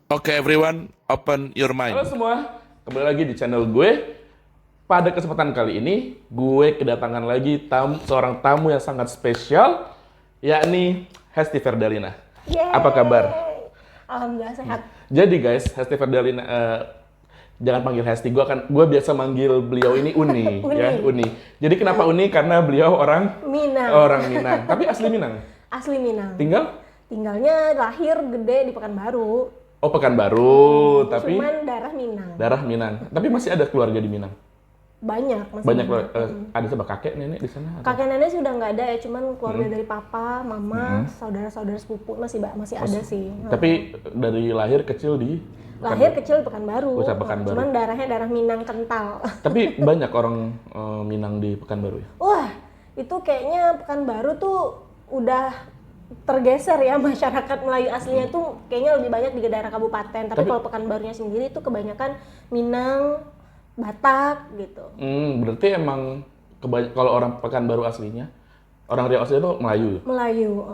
Oke everyone, open your mind. Halo semua, kembali lagi di channel gue. Pada kesempatan kali ini, gue kedatangan lagi seorang tamu yang sangat spesial, yakni Hesti Ferdalina. Yeay. Apa kabar? Alhamdulillah sehat. Jadi guys, Hesti Ferdalina, jangan panggil Hesti, gue biasa manggil beliau ini Uni, Uni. ya Uni. Jadi kenapa Uni? Karena beliau orang Minang, tapi asli Minang. Asli Minang. Tinggalnya lahir gede di Pekanbaru. Oh Pekanbaru, tapi Cuman darah Minang. darah Minang. Tapi masih ada keluarga di Minang. Banyak masih. Banyak ada sama kakek nenek di sana. Atau? Kakek nenek sih udah nggak ada ya, cuman keluarga dari papa, mama, saudara-saudara sepupu masih ada sih. Tapi dari lahir kecil di Lahir kecil di Pekanbaru. Pekanbaru. Cuman darahnya darah Minang kental. Tapi banyak orang Minang di Pekanbaru ya. Wah, itu kayaknya Pekanbaru tuh udah tergeser ya, masyarakat Melayu aslinya tuh kayaknya lebih banyak di daerah kabupaten. Tapi kalau Pekanbarunya sendiri itu kebanyakan Minang, Batak gitu. Berarti emang kalau orang Pekanbaru aslinya, orang Riau aslinya tuh Melayu. Melayu.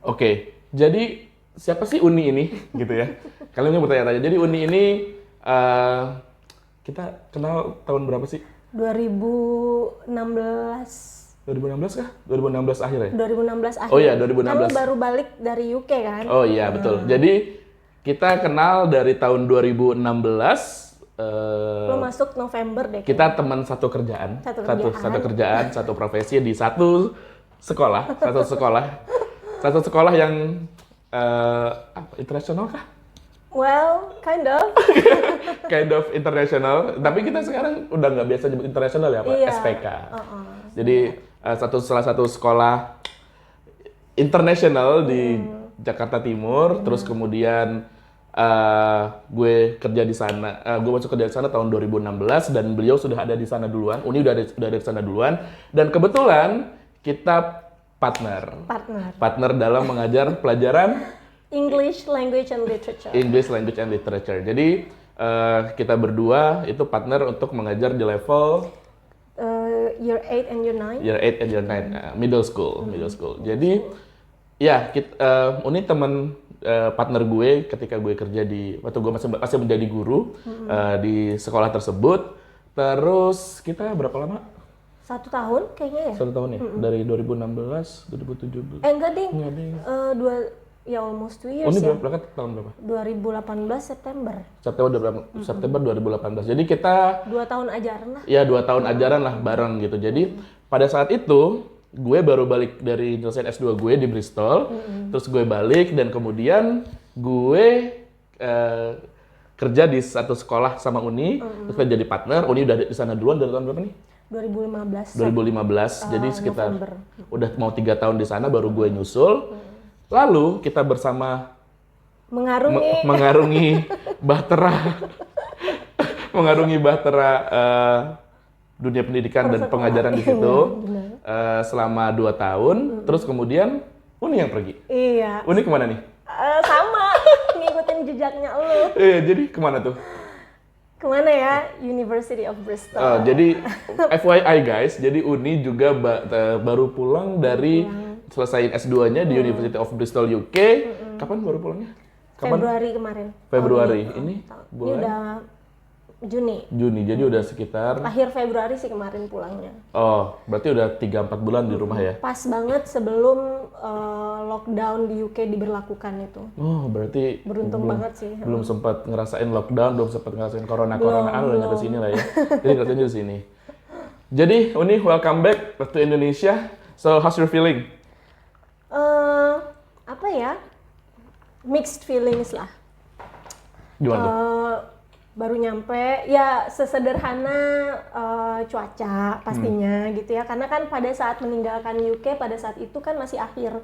Oke, jadi siapa sih Uni ini gitu ya? Kalian mau bertanya-tanya. Jadi Uni ini kita kenal tahun berapa sih? 2016 2016 kah? 2016 akhir ya? 2016 akhir. Oh iya, 2016. Kan lu baru balik dari UK kan? Oh iya, betul. Jadi kita kenal dari tahun 2016. Lo masuk November deh. Kita teman satu kerjaan. Satu kerjaan, satu profesi di satu sekolah. Satu sekolah yang internasional kah? Well, kind of. Kind of international. Tapi kita sekarang udah nggak biasa nyebut internasional ya, Pak? Iya. SPK. Jadi salah satu sekolah internasional di Jakarta Timur. Terus kemudian gue kerja di sana. Gue masuk kerja di sana tahun 2016 dan beliau sudah ada di sana duluan. Uni udah ada di sana duluan. Dan kebetulan kita partner dalam mengajar pelajaran English Language and Literature. Jadi kita berdua itu partner untuk mengajar di level Year 8 and Year 9. Year 8 and Year 9, middle school. Jadi ya Uni teman partner gue ketika gue kerja waktu gue masih menjadi guru di sekolah tersebut. Terus kita berapa lama? 1 tahun kayaknya ya? 1 tahun ya? Dari 2016, 2017? Enggak ding. Ya almost 2 years Uni ya. berangkat tahun berapa? 2018 September. September 2018. Jadi kita 2 tahun ajaran lah. ya 2 tahun ajaran lah bareng gitu. Jadi pada saat itu gue baru balik dari nyelesain S2 gue di Bristol. Terus gue balik dan kemudian gue kerja di satu sekolah sama Uni. Terus kita jadi partner. Uni udah di sana duluan dari tahun berapa nih? 2015. Jadi sekitar November. udah mau 3 tahun di sana baru gue nyusul. Lalu kita bersama mengarungi bahtera dunia pendidikan dan pengajaran di situ selama 2 tahun. Terus kemudian Uni yang pergi. Iya. Uni kemana nih? Sama, ngikutin jejaknya lu. Iya, jadi kemana tuh? Kemana ya? University of Bristol. Jadi FYI guys, jadi Uni juga baru pulang dari selesaiin S2-nya di University of Bristol UK. Kapan baru pulangnya? Februari kemarin. Februari. Ini Ini bulan udah Juni. Jadi udah sekitar Akhir Februari sih kemarin pulangnya. oh, berarti udah 3-4 bulan di rumah ya? Pas banget sebelum lockdown di UK diberlakukan itu. Oh, berarti Beruntung banget sih. belum sempat ngerasain lockdown, belum sempat ngerasain corona Belum. nyampe sini lah ya. Jadi ngerasain di sini. Jadi Uni, welcome back to Indonesia. So how's your feeling? Apa ya? Mixed feelings lah. Gimana tuh? Baru nyampe, ya sesederhana cuaca pastinya gitu ya. Karena kan pada saat meninggalkan UK, pada saat itu kan masih akhir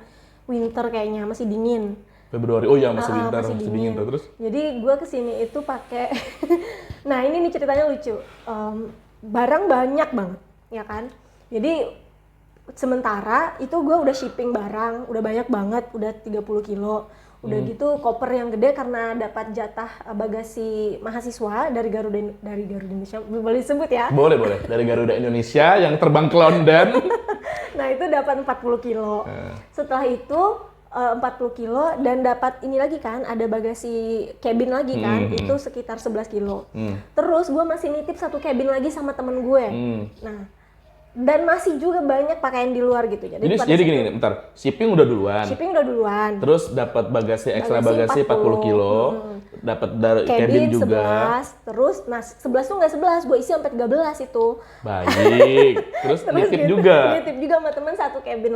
winter kayaknya, masih dingin. Februari. Oh iya, masih winter, Masih masih dingin tuh. Terus Jadi gue kesini itu pakai, nah ini nih ceritanya lucu. Barang banyak banget, ya kan. Jadi sementara itu gue udah shipping barang, udah banyak banget, udah 30 kilo. Udah gitu koper yang gede karena dapat jatah bagasi mahasiswa dari Garuda Indonesia. Boleh disebut ya? boleh. Dari Garuda Indonesia yang terbang ke London. Nah itu dapat 40 kilo. Setelah itu 40 kilo dan dapat ini lagi kan, ada bagasi cabin lagi kan, itu sekitar 11 kilo. Terus gue masih nitip satu cabin lagi sama temen gue. Nah, dan masih juga banyak pakaian di luar gitu. Jadi gini, bentar, shipping udah duluan. Shipping udah duluan. Terus dapat bagasi ekstra bagasi 40 kilo, dapat dari cabin juga. 11, terus nah 11 tuh nggak 11, gue isi sampai 13 itu. Baik. Terus nitip juga. Nitip juga sama temen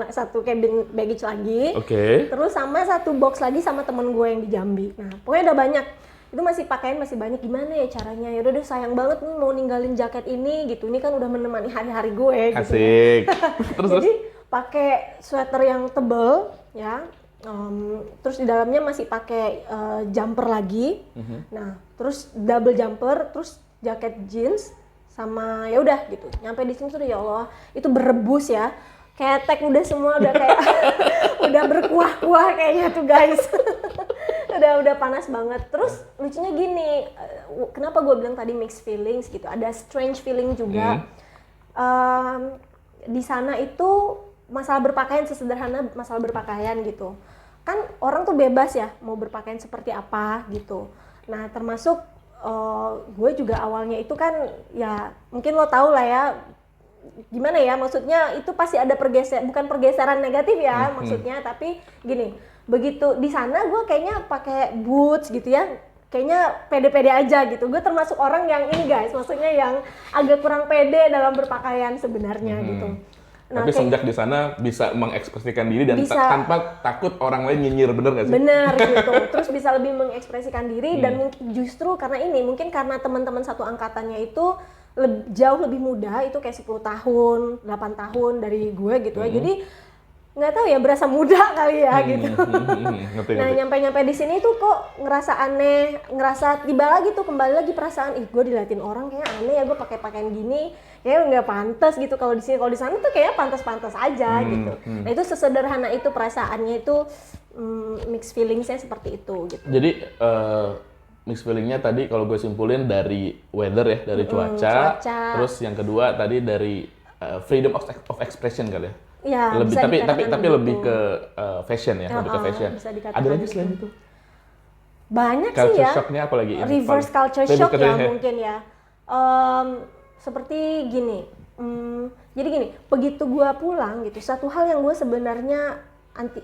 satu cabin baggage lagi. Oke. Terus sama satu box lagi sama temen gue yang di Jambi. Nah, pokoknya udah banyak. Itu masih pakaian masih banyak, gimana ya caranya? Ya udah deh, sayang banget nih mau ninggalin jaket ini gitu. Ini kan udah menemani hari-hari gue gitu. Asik. Terus Jadi pakai sweater yang tebel ya. Terus di dalamnya masih pakai jumper lagi. Nah, terus double jumper, terus jaket jeans sama ya udah gitu. Nyampe di sini tuh ya Allah, itu berebus ya. Ketek udah semua udah kayak udah berkuah-kuah kayaknya tuh guys. udah panas banget. Terus lucunya gini, kenapa gue bilang tadi mixed feelings gitu. Ada strange feeling juga. Di sana itu masalah berpakaian sesederhana masalah berpakaian gitu. Kan orang tuh bebas ya mau berpakaian seperti apa gitu. Nah, termasuk gue juga awalnya itu kan ya mungkin lo tau lah ya, gimana ya, maksudnya itu pasti ada bukan pergeseran negatif ya maksudnya, tapi gini, begitu di sana gue kayaknya pakai boots gitu ya, kayaknya pede-pede aja gitu. Gue termasuk orang yang ini guys, maksudnya yang agak kurang pede dalam berpakaian sebenarnya gitu. Nah, tapi semenjak di sana bisa mengekspresikan diri dan bisa, tanpa takut orang lain nyinyir, bener gak sih? Bener gitu, terus bisa lebih mengekspresikan diri dan mungkin justru karena ini, mungkin karena teman-teman satu angkatannya itu jauh lebih muda, itu kayak 10 tahun, 8 tahun dari gue gitu ya. Jadi nggak tahu ya, berasa muda kali ya gitu. Nah, nyampe di sini tuh kok ngerasa aneh, ngerasa tiba lagi tuh kembali lagi perasaan, gue diliatin orang kayaknya aneh ya, gue pakai pakaian gini, kayaknya nggak pantas gitu kalau di sini. Kalau di sana tuh kayaknya pantas-pantas aja gitu. Nah, itu sesederhana itu perasaannya itu, mixed feelingsnya seperti itu gitu. Jadi mixed feelingnya tadi kalau gue simpulin dari weather ya, dari cuaca. Terus yang kedua tadi dari freedom of expression kali ya. Ya, lebih tapi lebih ke fashion ya, lebih ke fashion. Ada lagi selain itu? Banyak culture sih ya. Shocknya apa lagi? Reverse culture shock ya mungkin ya. Seperti gini. Jadi gini, begitu gue pulang gitu, satu hal yang gue sebenarnya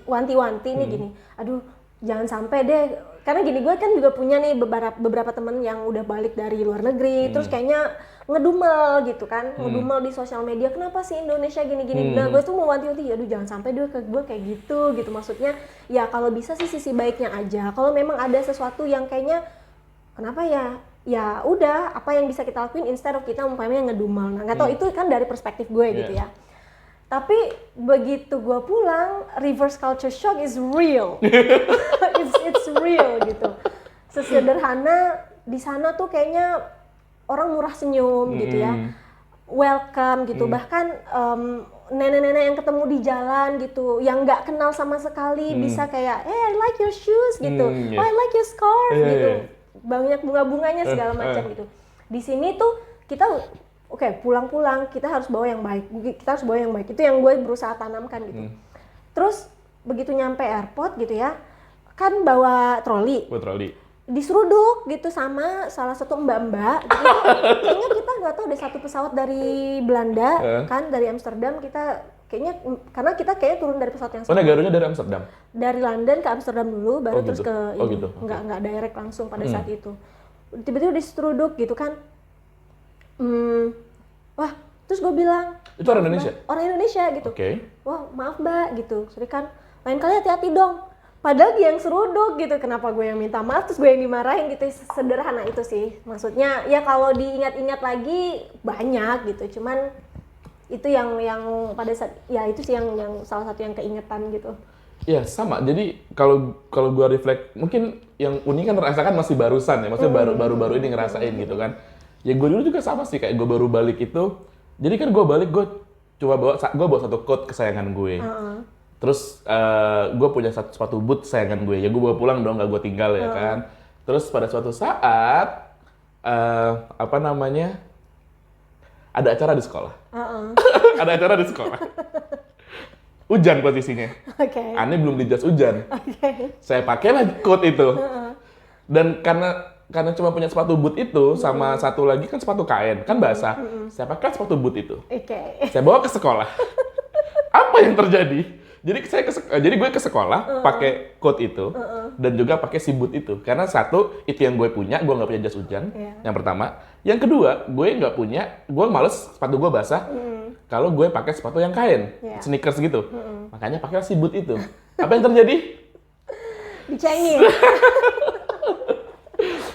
wanti-wanti nih gini. Aduh, jangan sampai deh, karena gini, gue kan juga punya nih beberapa temen yang udah balik dari luar negeri, terus kayaknya ngedumel gitu kan, ngedumel di sosial media, kenapa sih Indonesia gini-gini. Nah, gue tuh mau wanti-wanti, aduh jangan sampai dia ke gue kayak gitu maksudnya. Ya kalau bisa sih sisi baiknya aja, kalau memang ada sesuatu yang kayaknya kenapa ya, ya udah apa yang bisa kita lakuin instead of kita umpamanya ngedumel. Nah, nggak tahu itu kan dari perspektif gue gitu ya. Tapi begitu gue pulang, reverse culture shock is real. it's real gitu. Sesederhana di sana tuh kayaknya orang murah senyum gitu ya, welcome gitu. Bahkan nenek-nenek yang ketemu di jalan gitu, yang nggak kenal sama sekali bisa kayak, I like your shoes gitu, I like your scarf gitu. Banyak bunga-bunganya segala macam gitu. Di sini tuh kita pulang-pulang kita harus bawa yang baik. Itu yang gue berusaha tanamkan gitu. Terus begitu nyampe airport gitu ya, kan bawa troli. Diseruduk gitu sama salah satu mbak-mbak gitu. Kayaknya kita nggak tahu deh, satu pesawat dari Belanda kan, dari Amsterdam, kita kayaknya karena kita kayaknya turun dari pesawat yang sama. Negaranya dari Amsterdam? Dari London ke Amsterdam dulu, baru terus gitu. ke gitu. Nggak direct langsung pada saat itu. Tiba-tiba diseruduk gitu kan. Wah, terus gue bilang, itu orang Indonesia? Orang Indonesia gitu. Wah, maaf mbak gitu. Sorry kan, lain kali hati-hati dong. Padahal dia yang seruduk gitu, kenapa gue yang minta maaf, terus gue yang dimarahin gitu. Sederhana itu sih. Maksudnya ya kalau diingat-ingat lagi banyak gitu. Cuman itu yang pada saat, ya itu sih yang salah satu yang keingetan gitu. Ya sama, jadi kalau gue reflect, mungkin yang Uni kan rasakan masih barusan ya, maksudnya baru-baru ini ngerasain gitu kan. Ya gue dulu juga sama sih, kayak gue baru balik itu, jadi kan gue balik, gue bawa satu coat kesayangan gue. Terus gue punya sepatu boot kesayangan gue, ya gue bawa pulang dong, gak gue tinggal ya kan. Terus pada suatu saat, ada acara di sekolah. Ada acara di sekolah. hujan posisinya. Oke. Aneh belum beli jas hujan. Oke. Saya pakailah coat itu. Dan karena cuma punya sepatu boot itu sama satu lagi kan sepatu kain, kan basah. Saya pakai sepatu boot itu. Oke. Saya bawa ke sekolah. Apa yang terjadi? Jadi gue ke sekolah pakai coat itu dan juga pakai si boot itu. Karena satu, itu yang gue punya, gue nggak punya jas hujan. Yang pertama. Yang kedua, gue nggak punya, gue males sepatu gue basah. Kalau gue pakai sepatu yang kain, sneakers gitu. Makanya pakai si boot itu. Apa yang terjadi? Dicengin.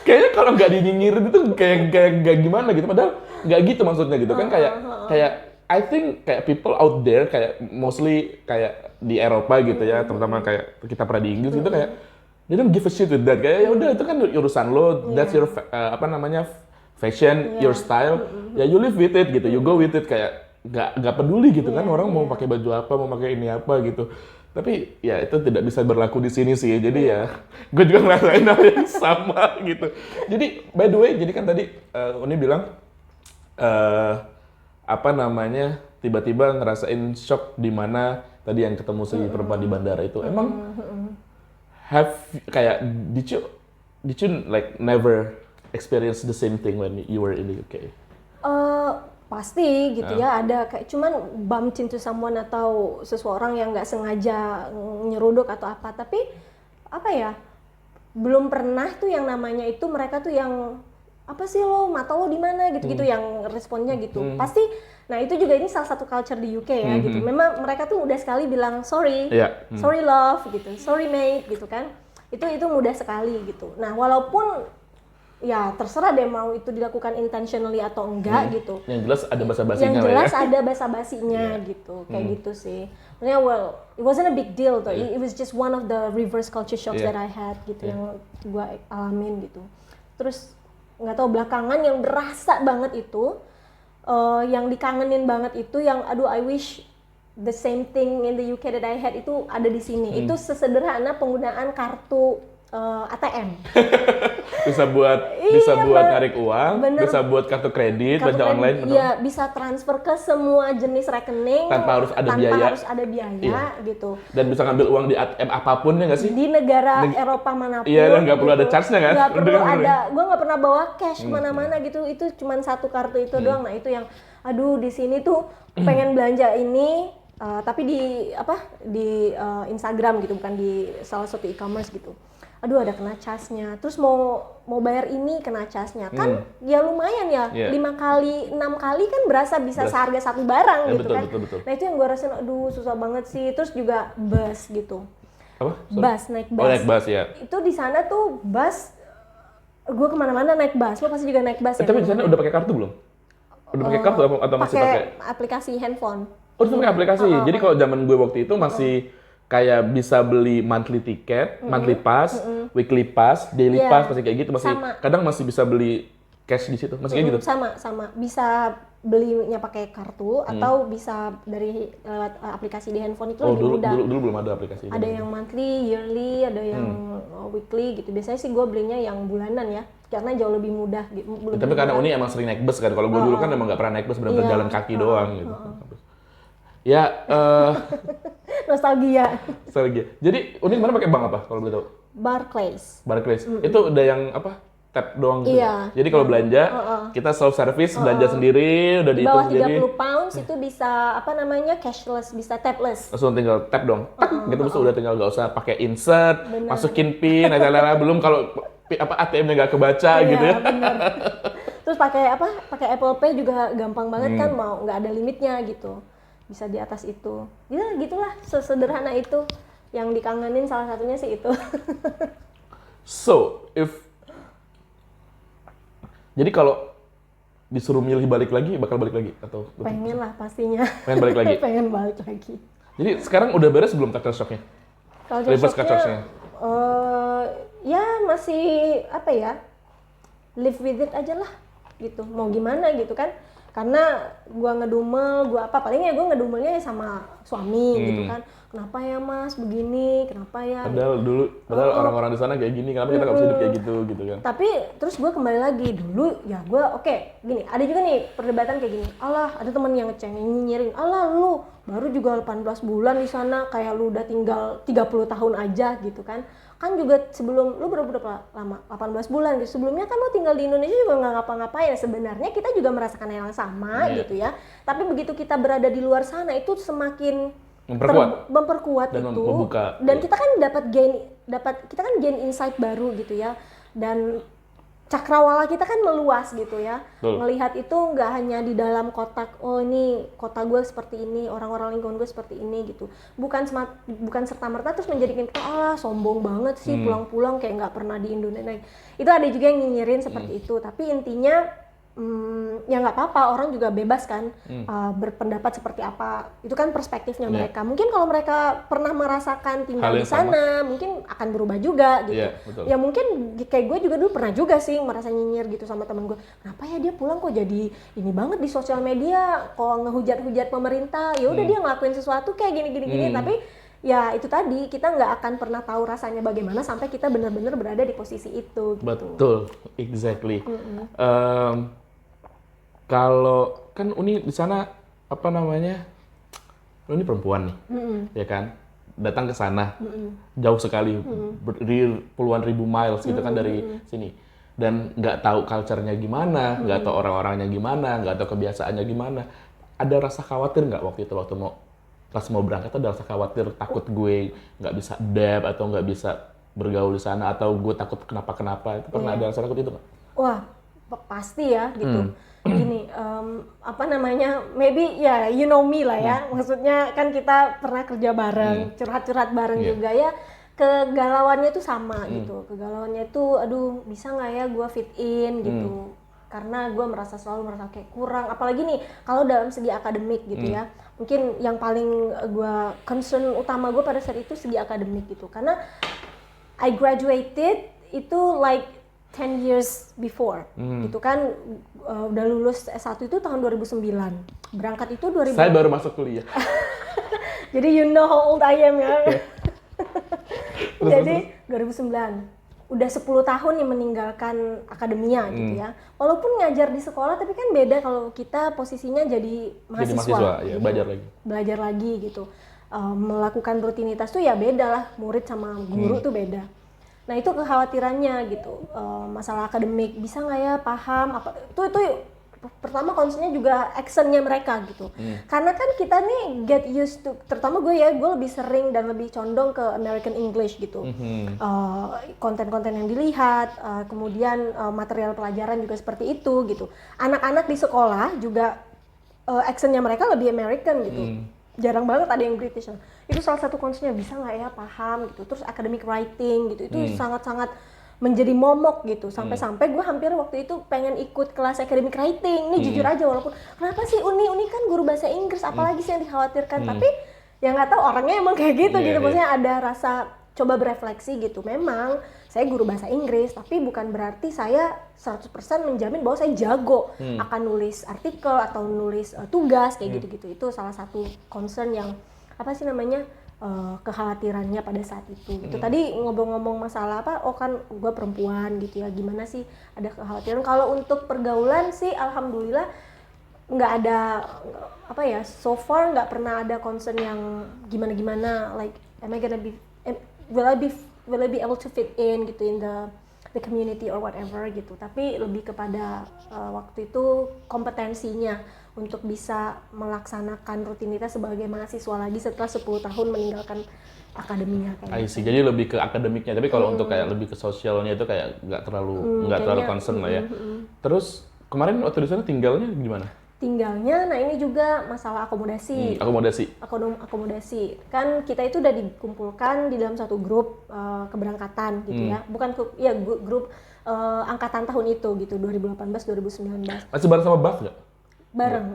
Kayaknya kalau nggak dinyinyirin itu kayak gimana gitu. Padahal nggak gitu maksudnya gitu kan, kayak I think kayak people out there kayak mostly kayak di Eropa gitu ya, terutama kayak kita pernah di Inggris gitu kayak they don't give a shit with that. Kayak ya udah itu kan urusan lo, that's your fashion, your style. Ya you live with it gitu, you go with it, kayak nggak peduli gitu kan orang mau pakai baju apa, mau pakai ini apa gitu. Tapi ya itu tidak bisa berlaku di sini sih. Jadi ya gue juga ngerasain hal yang sama gitu. Jadi by the way, jadi kan tadi Uni bilang tiba-tiba ngerasain shock di mana tadi yang ketemu si perempuan di bandara itu. Emang did you like never experience the same thing when you were in the UK? Pasti gitu ya, ada kayak cuman bumped into someone atau seseorang yang nggak sengaja nyeruduk atau apa, tapi apa ya, belum pernah tuh yang namanya itu mereka tuh yang apa sih lo, mata lo di mana gitu-gitu yang responnya gitu. Pasti, nah itu juga ini salah satu culture di UK ya gitu. Memang mereka tuh mudah sekali bilang sorry, sorry love gitu, sorry mate gitu kan. Itu mudah sekali gitu. Nah walaupun ya terserah deh mau itu dilakukan intentionally atau enggak gitu. Yang jelas ada basa-basinya Yang lah ya. jelas ada basa-basinya gitu, kayak gitu sih. Maksudnya well, it wasn't a big deal though. It was just one of the reverse culture shocks that I had gitu yang gue alamin gitu. Terus nggak tahu belakangan yang berasa banget itu, yang dikangenin banget itu, yang aduh I wish the same thing in the UK that I had itu ada di sini. Itu sesederhana penggunaan kartu ATM. bisa buat narik uang, bisa buat kartu kredit, belanja online, iya, bisa transfer ke semua jenis rekening tanpa harus ada biaya gitu. Dan bisa ngambil uang di ATM apapun ya nggak sih? Di negara Eropa manapun. Iya, dan nggak perlu ada charge-nya kan? Nggak perlu ada. Gue nggak pernah bawa cash kemana-mana gitu. Itu cuma satu kartu itu doang. Nah itu yang, aduh di sini tuh pengen belanja ini, tapi di Instagram gitu, bukan di salah satu e-commerce gitu. Aduh ada kena casnya, terus mau bayar ini kena casnya, kan ya lumayan ya, 5 kali, 6 kali kan berasa bisa seharga satu barang gitu kan. Betul. Nah itu yang gue rasain, aduh susah banget sih. Terus juga bus gitu. Apa? Naik bus. Oh naik bus ya. Itu di sana tuh bus, gue kemana-mana naik bus, lo pasti juga naik bus ya. Tapi di sana udah pakai kartu belum? Udah pakai kartu atau masih pakai? Aplikasi handphone. Oh itu pakai aplikasi. Jadi kalau zaman gue waktu itu masih kayak bisa beli monthly ticket, monthly pass, weekly pass, daily pass, masih kayak gitu, masih sama. Kadang masih bisa beli cash di situ, masih kayak gitu. Sama, bisa belinya pakai kartu atau bisa dari lewat aplikasi di handphone itu lebih mudah. Dulu belum ada aplikasi. Ada yang monthly, yearly, ada yang weekly gitu. Biasanya sih gue belinya yang bulanan ya, karena jauh lebih mudah. Tapi karena Uni emang sering naik bus kan, kalau gue dulu kan emang nggak pernah naik bus, benar-benar jalan kaki doang gitu. Ya. Nostalgia. Jadi Uni kemarin pakai bank apa kalau boleh tahu? Barclays. Itu udah yang apa? Tap doang gitu. Iya. Jadi kalau belanja kita self service, belanja sendiri, udah dihitung sendiri. Di bawah 30 pounds itu bisa cashless, bisa tapless. Langsung tinggal tap dong. Gitu terus udah tinggal nggak usah pakai insert, masukin pin, belum kalau ATM-nya nggak kebaca gitu ya. Bener. Terus pakai Apple Pay juga gampang banget kan, mau nggak ada limitnya gitu. Bisa di atas itu. Gitulah, sesederhana itu. Yang dikangenin salah satunya sih itu. Jadi kalau disuruh milih balik lagi, bakal balik lagi atau? Pengen lah pastinya. Pengen balik lagi? Pengen balik lagi. Jadi sekarang udah beres belum culture shock-nya? Reverse culture shock-nya? Ya masih live with it aja lah gitu. Mau gimana gitu kan. Karena gua ngedumel, gua apa palingnya gua ngedumelnya sama suami gitu kan. Kenapa ya Mas begini? Kenapa ya? Padahal orang-orang di sana kayak gini, kenapa kita nggak bisa hidup kayak gitu kan? Tapi terus gue kembali lagi dulu ya gue oke, gini ada juga nih perdebatan kayak gini. Allah ada temen yang ngeceng yang nyinyirin. Allah lu baru juga 18 bulan di sana kayak lu udah tinggal 30 tahun aja gitu kan. Kan juga sebelum lu berapa lama? 18 bulan gitu. Sebelumnya kan lu tinggal di Indonesia juga nggak ngapa-ngapain. Sebenarnya kita juga merasakan hal yang sama gitu ya. Tapi begitu kita berada di luar sana itu semakin memperkuat dan itu membuka. Dan kita kan kita kan gain insight baru gitu ya, dan cakrawala kita kan meluas gitu ya. Melihat itu nggak hanya di dalam kotak, oh ini kota gue seperti ini, orang-orang lingkungan gue seperti ini gitu, bukan serta-merta terus menjadikan kita sombong banget sih pulang-pulang kayak nggak pernah di Indonesia. Itu ada juga yang nyinyirin seperti itu, tapi intinya ya nggak apa-apa, orang juga bebas kan berpendapat seperti apa, itu kan perspektifnya mereka. Mungkin kalau mereka pernah merasakan tinggal di sana mungkin akan berubah juga gitu. Ya mungkin kayak gue juga dulu pernah juga sih merasa nyinyir gitu sama temen gue, kenapa ya dia pulang kok jadi ini banget di sosial media, kok ngehujat-hujat pemerintah, ya udah dia ngelakuin sesuatu kayak gini. Tapi ya itu tadi, kita nggak akan pernah tahu rasanya bagaimana sampai kita benar-benar berada di posisi itu gitu. Betul, exactly. Kalau kan Uni di sana apa namanya, Uni perempuan nih, ya kan, datang ke sana jauh sekali, puluhan ribu miles gitu kan dari sini, dan nggak tahu culture-nya gimana, nggak tahu orang-orangnya gimana, nggak tahu kebiasaannya gimana. Ada rasa khawatir nggak waktu itu pas mau berangkat? Ada rasa khawatir, takut gue nggak bisa adapt atau nggak bisa bergaul di sana, atau gue takut kenapa-kenapa? Itu pernah ada rasa takut itu nggak? Wah, pasti ya gitu. Gini, apa namanya, maybe ya you know me lah ya, maksudnya kan kita pernah kerja bareng, curhat-curhat bareng juga ya, kegalauannya itu sama gitu, kegalauannya itu aduh bisa nggak ya gue fit in gitu, karena gue selalu merasa kayak kurang, apalagi nih kalau dalam segi akademik gitu ya, mungkin yang paling gue concern utama gue pada saat itu segi akademik gitu, karena I graduated itu like 10 years before, gitu kan, udah lulus S1 itu tahun 2009, berangkat itu 2000. Saya baru masuk kuliah. Jadi you know how old I am ya. Jadi 2009, udah 10 tahun nih meninggalkan akademia gitu ya. Walaupun ngajar di sekolah, tapi kan beda kalau kita posisinya jadi mahasiswa ya, gitu. Belajar lagi gitu. Melakukan rutinitas tuh ya beda lah, murid sama guru tuh beda. Nah itu kekhawatirannya gitu, masalah akademik, bisa nggak ya paham apa itu pertama concernnya juga actionnya mereka gitu, karena kan kita nih get used to, terutama gue lebih sering dan lebih condong ke American English gitu, konten-konten yang dilihat, kemudian material pelajaran juga seperti itu gitu, anak-anak di sekolah juga actionnya mereka lebih American gitu. Jarang banget ada yang British. Itu salah satu concernnya, bisa nggak ya paham gitu. Terus academic writing gitu, itu sangat-sangat menjadi momok gitu. Sampai-sampai gue hampir waktu itu pengen ikut kelas academic writing. Ini jujur aja, walaupun kenapa sih Uni kan guru bahasa Inggris, apalagi sih yang dikhawatirkan. Tapi ya nggak tahu, orangnya emang kayak gitu gitu. Maksudnya ada rasa coba berefleksi gitu. Memang saya guru bahasa Inggris, tapi bukan berarti saya 100% menjamin bahwa saya jago akan nulis artikel atau nulis tugas kayak gitu-gitu. Itu salah satu concern yang apa sih namanya, kekhawatirannya pada saat itu. Itu tadi ngomong-ngomong masalah apa, oh kan gue perempuan gitu ya, gimana sih ada kekhawatiran. Kalau untuk pergaulan sih alhamdulillah nggak ada, apa ya, so far nggak pernah ada concern yang gimana-gimana, like am I gonna be, will I be able to fit in gitu in the community or whatever gitu. Tapi lebih kepada waktu itu kompetensinya untuk bisa melaksanakan rutinitas sebagai mahasiswa lagi setelah 10 tahun meninggalkan akademinya kayak gitu. Jadi lebih ke akademiknya, tapi kalau untuk kayak lebih ke sosialnya itu kayak nggak terlalu concern lah ya. Terus kemarin waktu di sana tinggalnya gimana? Tinggalnya, nah ini juga masalah akomodasi. Akomodasi. Kan kita itu udah dikumpulkan di dalam satu grup keberangkatan gitu ya. Bukan grup angkatan tahun itu gitu, 2018-2019. Masih bareng sama BAF nggak? Bareng.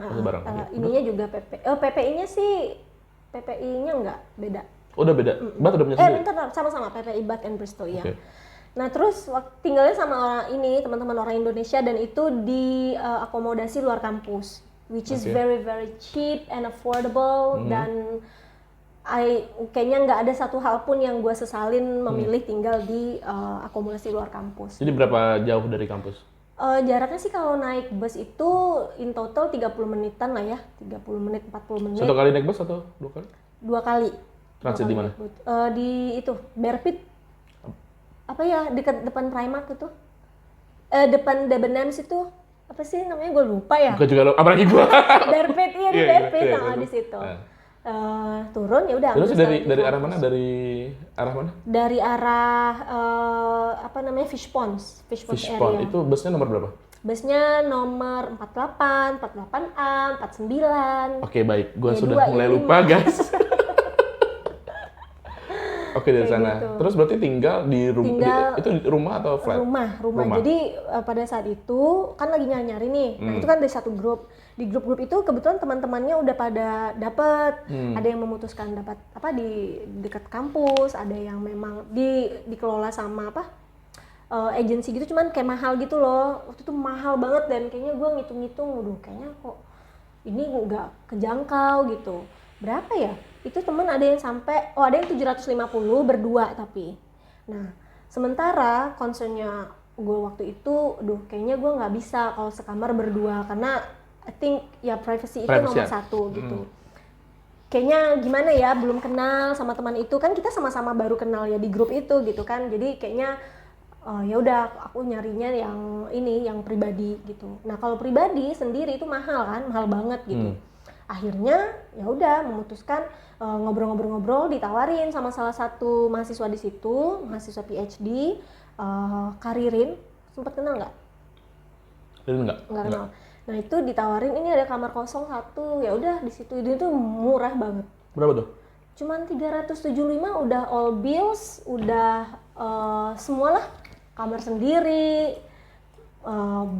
Ininya juga PPI-nya sih, PPI-nya nggak beda. Oh, udah beda? BAF udah punya sendiri? Bentar, sama-sama PPI BAT and Bristol ya. Nah terus tinggalnya sama orang ini, teman-teman orang Indonesia, dan itu di akomodasi luar kampus, which is very very cheap and affordable, dan kayaknya nggak ada satu hal pun yang gue sesalin memilih tinggal di akomodasi luar kampus. Jadi berapa jauh dari kampus? Jaraknya sih kalau naik bus itu in total 30 menitan lah ya, 30 menit, 40 menit. Satu kali naik bus atau 2 kali? 2 kali. Transit di mana? Di itu, Berpit. Apa ya, dekat depan Primark itu. Depan Debenhams itu. Apa sih namanya, gue lupa ya. Gue juga lupa, apalagi gue. Berpit, iya di Berpit, di situ. Turun ya udah. Terus dari arah mana? Dari arah mana? Dari arah apa namanya, Fish Ponds area. Itu busnya nomor berapa? Busnya nomor 48, 48A, 49. Oke, baik. Gue Ya, sudah 25. mulai lupa, guys. Oke, dari Kayak sana. gitu. Terus berarti tinggal di rumah, itu di rumah atau flat? Rumah. Jadi pada saat itu kan lagi nyari nih. Nah, itu kan dari satu grup. Di grup-grup itu kebetulan teman-temannya udah pada dapet. Ada yang memutuskan dapat apa di dekat kampus, ada yang memang dikelola sama agensi gitu, cuman kayak mahal gitu loh. Waktu itu mahal banget, dan kayaknya gue ngitung-ngitung, waduh kayaknya kok ini nggak kejangkau gitu. Berapa ya? Itu temen ada yang sampai, ada yang 750 berdua tapi. Nah, sementara concernnya gue waktu itu, kayaknya gue nggak bisa kalau sekamar berdua, karena I think ya privacy itu nomor satu gitu. Kayaknya gimana ya, belum kenal sama teman itu, kan kita sama-sama baru kenal ya di grup itu gitu kan. Jadi kayaknya ya udah aku nyarinya yang pribadi gitu. Nah, kalau pribadi sendiri itu mahal kan, mahal banget gitu. Akhirnya ya udah memutuskan ngobrol-ngobrol ditawarin sama salah satu mahasiswa di situ, mahasiswa PhD, Karirin. Sempet kenal nggak? Nggak kenal. Nah, itu ditawarin, ini ada kamar kosong 1, ya udah di situ. Itu tuh murah banget. Berapa tuh? Cuman 375 udah all bills, udah semualah, kamar sendiri,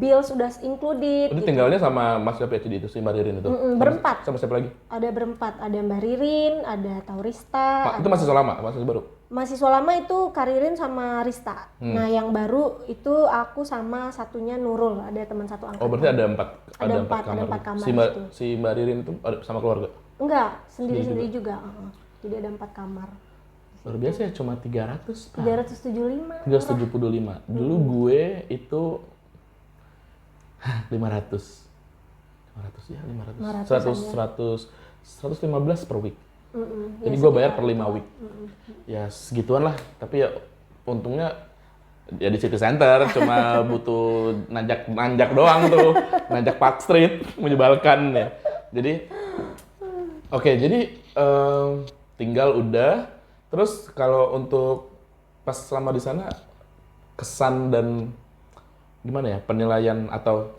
bills udah included. Itu gitu. tinggalnya sama mahasiswa PhD itu, si Mbak Ririn itu? Berempat. Sama siapa lagi? Ada berempat, ada Mbak Ririn, ada Taurista. Itu mahasiswa lama, mahasiswa baru? Mahasiswa lama itu Karirin sama Rista. Nah, yang baru itu aku sama satunya Nurul, ada teman satu angkatan. Oh, berarti ada 4 Ada empat kamar itu. Si Mbak Ririn itu sama keluarga? Enggak, sendiri-sendiri juga. Jadi ada 4 kamar. Luar biasa ya, cuma 300. 375. 375. Dulu gue itu 500. 500 ya, 500. 115 per week. Jadi gue bayar per 5 week. Ya segituan lah, tapi ya untungnya ya di city center cuma butuh nanjak doang tuh, nanjak Park Street, menyebalkan ya. Jadi jadi tinggal udah. Terus kalau untuk pas selama di sana, kesan dan gimana ya, penilaian atau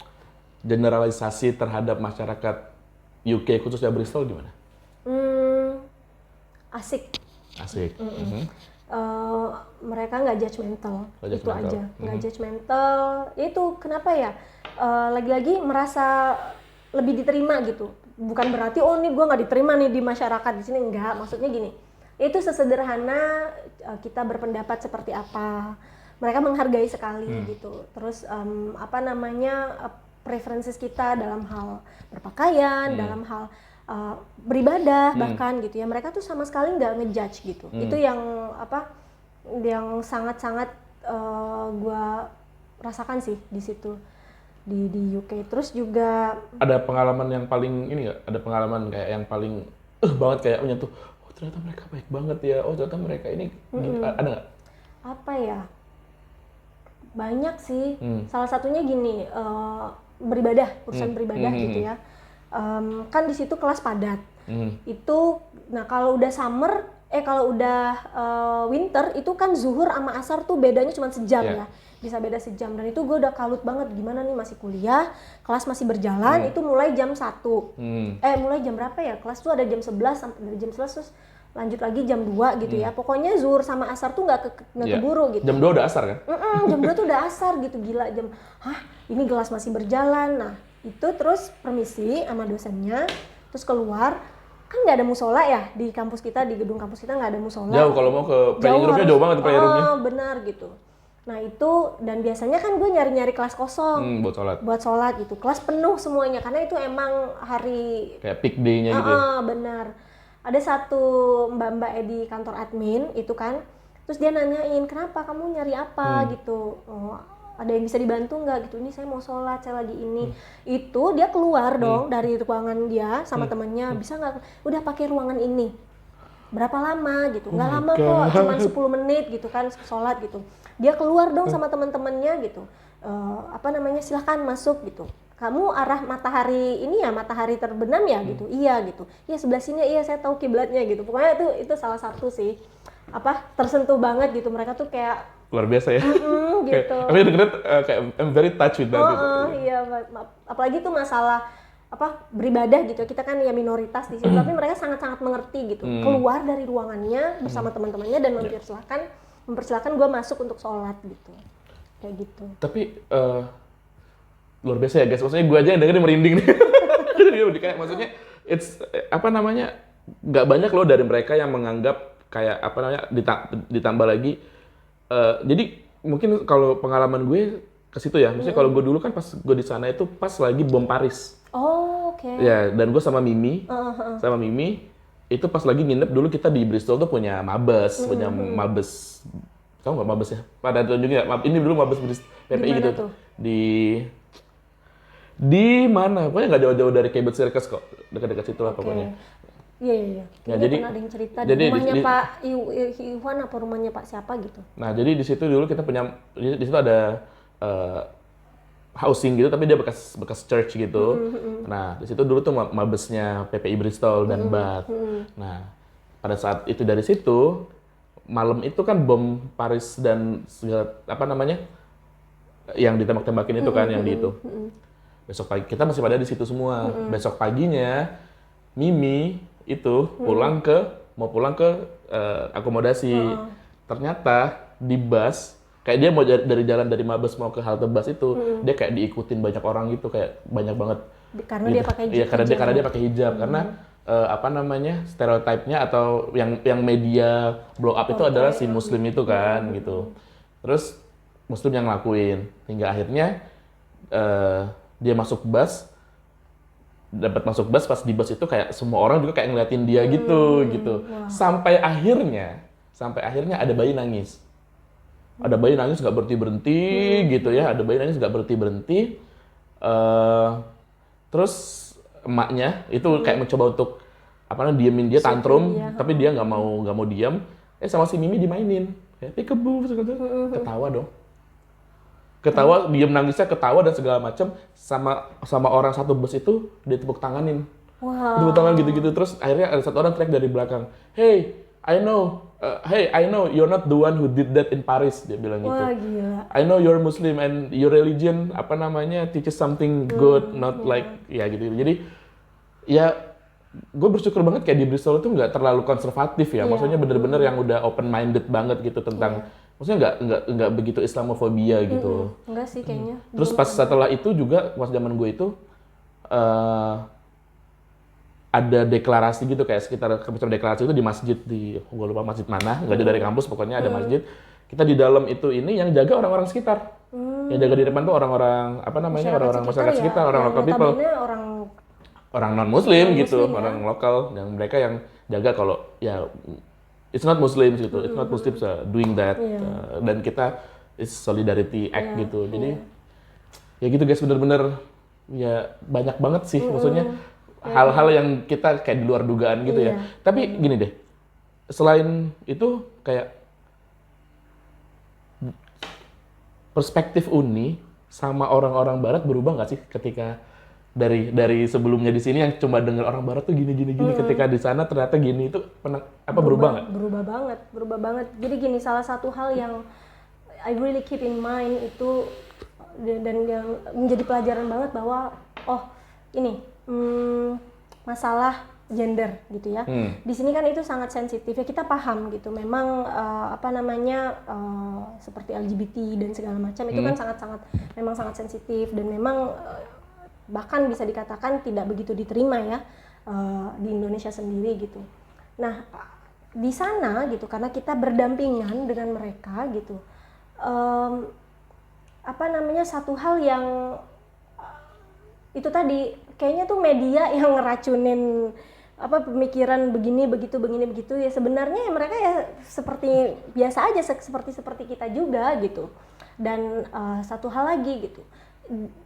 generalisasi terhadap masyarakat UK khususnya Bristol gimana? Asik. Mereka nggak judgmental, itu aja, nggak judgmental. Itu kenapa ya? Lagi-lagi merasa lebih diterima gitu. Bukan berarti nih gue nggak diterima nih di masyarakat di sini, enggak. Maksudnya gini, itu sesederhana kita berpendapat seperti apa, mereka menghargai sekali gitu. Terus preferences kita dalam hal berpakaian, dalam hal beribadah bahkan gitu ya, mereka tuh sama sekali nggak ngejudge gitu. Itu yang sangat-sangat gue rasakan sih di situ di UK. Terus juga ada pengalaman yang paling ini nggak? Ada pengalaman kayak yang paling banget kayak menyentuh. Oh, ternyata mereka baik banget ya. Oh, ternyata mereka ini ada nggak? Apa ya? Banyak sih. Salah satunya gini, beribadah, urusan beribadah gitu ya. Kan di situ kelas padat. Itu, nah kalau udah summer, kalau udah winter itu kan zuhur sama asar tuh bedanya cuma sejam ya. Bisa beda sejam, dan itu gue udah kalut banget, gimana nih masih kuliah, kelas masih berjalan, itu mulai jam 1. Mulai jam berapa ya? Kelas tuh ada jam 11, sampai dari jam 11 terus lanjut lagi jam 2 gitu ya. Pokoknya zuhur sama asar tuh nggak keburu gitu. Jam 2 udah asar kan? Jam 2 tuh udah asar gitu, gila. Ini kelas masih berjalan. Nah, itu terus permisi sama dosennya, terus keluar. Kan nggak ada musola ya di kampus kita, di gedung kampus kita nggak ada musola. Jauh, kalau mau ke playroom-nya jauh banget playroom-nya. Benar gitu. Nah itu, dan biasanya kan gue nyari-nyari kelas kosong Buat sholat. buat sholat gitu, kelas penuh semuanya karena itu emang hari Kayak peak day-nya gitu ya? benar. Ada satu mbak-mbak di kantor admin itu kan, terus dia nanyain kenapa kamu nyari apa gitu, oh, ada yang bisa dibantu nggak gitu, ini saya mau sholat, saya lagi ini. Itu dia keluar dong dari ruangan dia sama temannya, bisa nggak, udah pakai ruangan ini, berapa lama gitu, nggak lama kok, cuma 10 menit gitu kan sholat gitu. Dia keluar dong sama teman-temannya gitu, apa namanya, silahkan masuk gitu, kamu arah matahari ini ya, matahari terbenam ya gitu, iya gitu, iya sebelah sini, iya saya tahu kiblatnya gitu. Pokoknya itu salah satu sih apa, tersentuh banget gitu, mereka tuh kayak Luar biasa ya. gitu. Tapi dengerin kayak I'm very touched with that gitu. Iya, apalagi tuh masalah apa, beribadah gitu, kita kan ya minoritas di situ, tapi mereka sangat-sangat mengerti gitu. Keluar dari ruangannya bersama teman-temannya dan mempersilahkan gue masuk untuk sholat gitu, kayak gitu. Tapi luar biasa ya guys, maksudnya gue aja yang dengerin merinding nih. Jadi kayak maksudnya it's apa namanya, nggak banyak loh dari mereka yang menganggap kayak apa namanya, ditambah lagi jadi mungkin kalau pengalaman gue ke situ ya, maksudnya kalau gue dulu kan pas gue di sana itu pas lagi bom Paris. Oh, oke. Ya, dan gue sama Mimi itu pas lagi nginep dulu, kita di Bristol tuh punya mabes, tahu nggak mabes ya? Pada tunjuknya, ini dulu mabes PPI gitu. Tuh? Di mana? Pokoknya nggak jauh-jauh dari Cabot Circus kok, dekat-dekat situ lah pokoknya. Iya. Ya, Kayaknya jadi- pernah ada yang cerita jadi di rumahnya di- Pak Iwan apa rumahnya Pak siapa gitu. Nah, jadi di situ dulu kita punya, di situ ada housing gitu, tapi dia bekas church gitu. Nah, di situ dulu tuh mabesnya PPI Bristol dan Bath. Nah, pada saat itu dari situ, malam itu kan bom Paris dan segala apa namanya, yang ditembak-tembakin itu kan, yang di itu. Besok pagi kita masih pada di situ semua. Besok paginya Mimi itu mau pulang ke akomodasi. Ternyata di bus, kayak dia mau dari jalan dari Mabes mau ke halte bus itu, dia kayak diikutin banyak orang gitu, kayak banyak banget. Karena gitu. dia pakai Iya, karena dia pakai hijab, karena apa namanya, stereotipnya atau yang media blow up itu adalah si Muslim itu kan gitu. Terus Muslim yang ngelakuin, hingga akhirnya dia masuk bus, dapat masuk bus, pas di bus itu kayak semua orang juga kayak ngeliatin dia gitu. Sampai akhirnya ada bayi nangis. Ada bayi nangis nggak berhenti gitu ya, ada bayi nangis nggak berhenti. Terus emaknya itu kayak mencoba untuk apa namanya, diemin dia, tantrum, tapi dia nggak mau diam. Sama si Mimi dimainin, kayak peekaboo, ketawa dong. Ketawa, diem nangisnya, ketawa dan segala macam, sama orang satu bus itu ditepuk tanganin. Wow. Tepuk tangan gitu-gitu, terus akhirnya ada satu orang teriak dari belakang, hey I know you're not the one who did that in Paris, dia bilang gitu. Wah, gila. I know you're Muslim and your religion apa namanya teaches something good, not like ya gitu. Jadi ya gue bersyukur banget kayak di Bristol itu nggak terlalu konservatif ya, maksudnya bener-bener yang udah open minded banget gitu tentang, maksudnya nggak begitu Islamofobia gitu. Enggak sih kayaknya. Terus pas setelah itu juga pas zaman gue itu ada deklarasi gitu, kayak sekitar macam deklarasi itu di masjid, di gue lupa masjid mana, nggak jauh dari kampus, pokoknya ada masjid. Kita di dalam itu ini yang jaga orang-orang sekitar. Yang jaga di depan tuh orang-orang apa namanya, orang-orang masyarakat sekitar, orang local people. Orang non muslim gitu, orang lokal, dan mereka yang jaga kalau ya it's not Muslims gitu, it's not Muslims doing that, dan kita it's solidarity act gitu. Jadi ya gitu guys, bener-bener ya banyak banget sih, maksudnya hal-hal yang kita kayak di luar dugaan gitu ya. Tapi gini deh, selain itu kayak perspektif Uni sama orang-orang Barat berubah nggak sih ketika dari sebelumnya di sini yang cuma dengar orang Barat tuh gini, ketika di sana ternyata gini, itu berubah nggak? Berubah banget. Jadi gini, salah satu hal yang I really keep in mind itu dan yang menjadi pelajaran banget bahwa ini masalah gender gitu ya. Di sini kan itu sangat sensitif ya, kita paham gitu. Memang apa namanya seperti LGBT dan segala macam itu kan sangat sensitif, dan memang bahkan bisa dikatakan tidak begitu diterima ya di Indonesia sendiri gitu. Nah, di sana gitu, karena kita berdampingan dengan mereka gitu, em, satu hal yang itu tadi kayaknya tuh media yang ngeracunin pemikiran begini begitu ya, sebenarnya ya mereka ya seperti biasa aja, seperti kita juga gitu. Dan satu hal lagi gitu,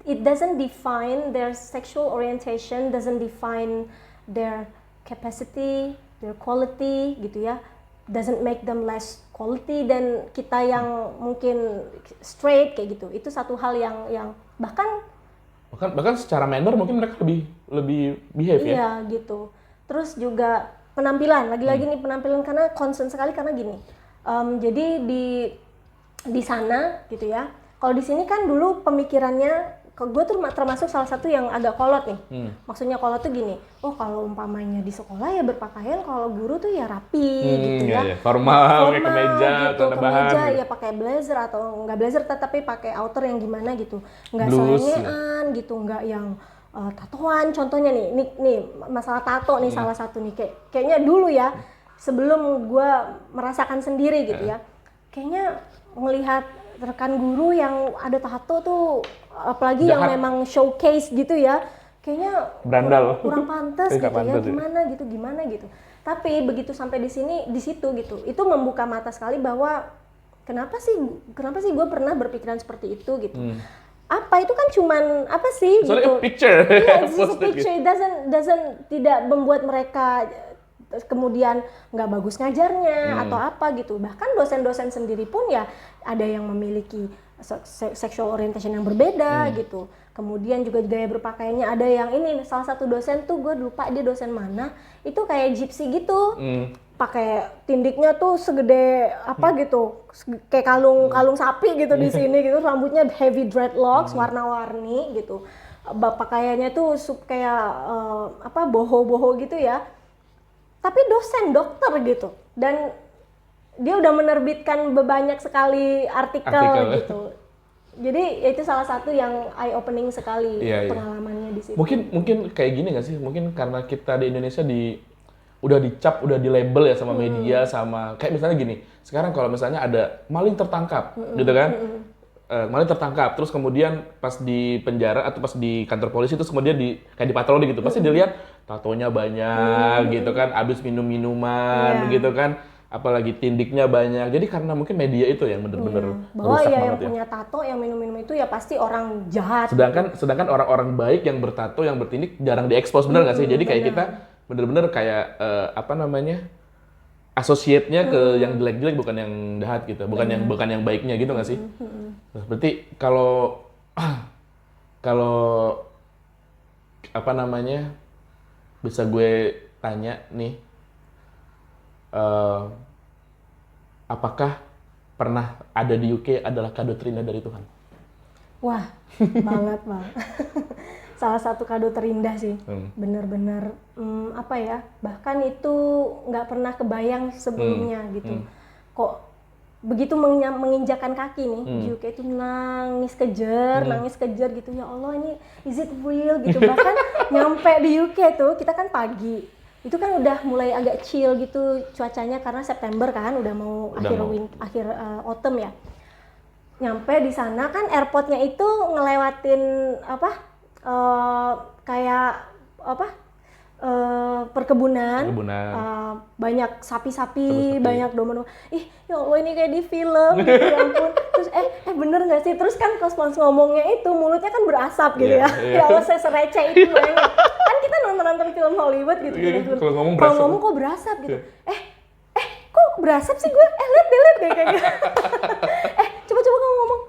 it doesn't define their sexual orientation, doesn't define their capacity, their quality gitu ya, doesn't make them less quality dan kita yang mungkin straight kayak gitu. Itu satu hal yang bahkan secara manner mungkin mereka lebih behave ya. iya gitu. Terus juga penampilan, lagi-lagi nih penampilan, karena concern sekali karena gini. Jadi di sana gitu ya. Kalau di sini kan dulu pemikirannya, gue tuh termasuk salah satu yang agak kolot nih. Maksudnya kolot tuh gini, oh kalau umpamanya di sekolah ya berpakaian, kalau guru tuh ya rapi gitu ya. Iya. Formal, pakai kemeja, gitu, celana bahan. kemeja ya pakai blazer atau nggak blazer tapi pakai outer yang gimana gitu. Nggak Blus, selengean gitu, nggak yang tatoan. Contohnya nih masalah tato nih salah satu nih, kayaknya dulu ya sebelum gue merasakan sendiri gitu ya, kayaknya melihat rekan guru yang ada tato tuh, apalagi yang Jahat. memang showcase gitu ya, kayaknya Berandal. kurang pantas Nggak gitu ya, pantas ya. gimana gitu. Tapi begitu sampai di situ gitu, itu membuka mata sekali bahwa kenapa sih gue pernah berpikiran seperti itu gitu. Apa itu kan cuman apa sih Soalnya gitu. picture. Iya, it's just a Posted picture. It doesn't tidak membuat mereka kemudian nggak bagus ngajarnya atau apa gitu. Bahkan dosen-dosen sendiri pun ya ada yang memiliki sexual orientation yang berbeda gitu. Kemudian juga gaya berpakaiannya ada yang ini, salah satu dosen tuh gue lupa dia dosen mana, itu kayak gypsy gitu. Pakai tindiknya tuh segede apa gitu, kayak kalung sapi gitu di sini gitu, rambutnya heavy dreadlocks warna-warni gitu. Pakaiannya tuh kayak boho-boho gitu ya. Tapi dosen dokter gitu, dan dia udah menerbitkan banyak sekali artikel gitu. Jadi itu salah satu yang eye opening sekali pengalamannya di situ. Mungkin kayak gini nggak sih? Mungkin karena kita di Indonesia udah dicap, udah di label ya sama media, sama kayak misalnya gini. Sekarang kalau misalnya ada maling tertangkap, gitu kan? Maling tertangkap, terus kemudian pas di penjara atau pas di kantor polisi, terus kemudian kayak di patroli gitu, pasti dilihat tatonya banyak gitu kan, abis minum-minuman gitu kan, apalagi tindiknya banyak. Jadi karena mungkin media itu yang bener-bener bahwa merusak ya yang banget ya. punya tato, yang minum-minum itu ya pasti orang jahat. Sedangkan orang-orang baik yang bertato, yang bertindik jarang diekspos, bener nggak sih? Jadi kayak kita bener-bener kayak associate-nya ke yang jelek-jelek, bukan yang jahat gitu, bukan yang baiknya gitu nggak sih? Nah, berarti kalau bisa gue tanya nih, apakah pernah ada di UK adalah kado terindah dari Tuhan? Wah, banget Bang. Salah satu kado terindah sih, bener-bener bahkan itu nggak pernah kebayang sebelumnya gitu. Kok begitu menginjakan kaki nih di UK itu nangis kejer gitu, ya Allah ini is it real gitu. Bahkan nyampe di UK tuh kita kan pagi, itu kan udah mulai agak chill gitu cuacanya karena September kan udah mau akhir autumn ya. Nyampe di sana kan airportnya itu ngelewatin perkebunan, banyak sapi-sapi, banyak domba-domba. Ih, ya Allah ini kayak di film gitu, ya ampun. Terus bener nggak sih? Terus kan pas ngomongnya itu mulutnya kan berasap gitu ya. Ya Allah, saya sereceh itu banget. Kan kita nonton film Hollywood gitu. Kalau ngomong kok berasap gitu. Kok berasap sih gue? Lihat deh kayak gitu. Coba kamu ngomong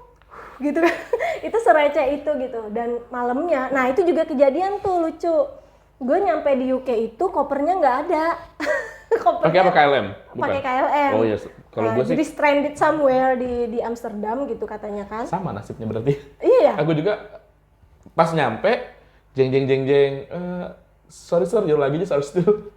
gitu kan. Itu sereceh itu gitu. Dan malamnya, nah itu juga kejadian tuh lucu. Gue nyampe di UK itu kopernya nggak ada. Pakai apa, KLM? Pakai KLM. Oh iya, kalau gue sih jadi stranded somewhere di Amsterdam gitu katanya kan. sama nasibnya berarti. Iya. Aku juga pas nyampe, jeng. Sorry sir, your luggage are still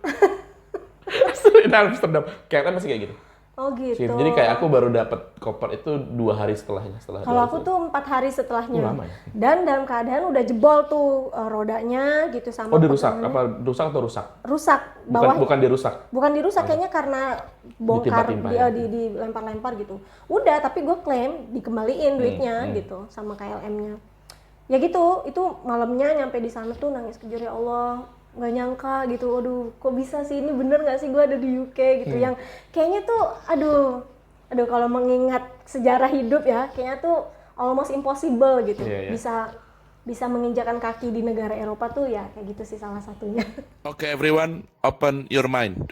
in Amsterdam. KLM masih kayak gitu. Oh gitu. Jadi kayak aku baru dapat koper itu 2 hari setelahnya. Kalau aku tuh 4 hari setelahnya. Lama ya? Dan dalam keadaan udah jebol tuh rodanya gitu sama Oh dirusak? pegangannya. Apa rusak atau rusak? Rusak bawah. Bukan dirusak. Bukan dirusak kayaknya karena bongkar Ditimpa-timpa ya? dilempar-lempar gitu. Udah tapi gue klaim dikembaliin duitnya gitu sama KLM-nya. Ya gitu, itu malamnya nyampe di sana tuh nangis kejur, ya Allah, nggak nyangka gitu. Aduh, kok bisa sih, ini bener nggak sih gue ada di UK gitu. Yang kayaknya tuh aduh kalau mengingat sejarah hidup ya, kayaknya tuh almost impossible gitu. Iya, iya. Bisa menginjakan kaki di negara Eropa tuh ya kayak gitu sih salah satunya. Okay, everyone, open your mind.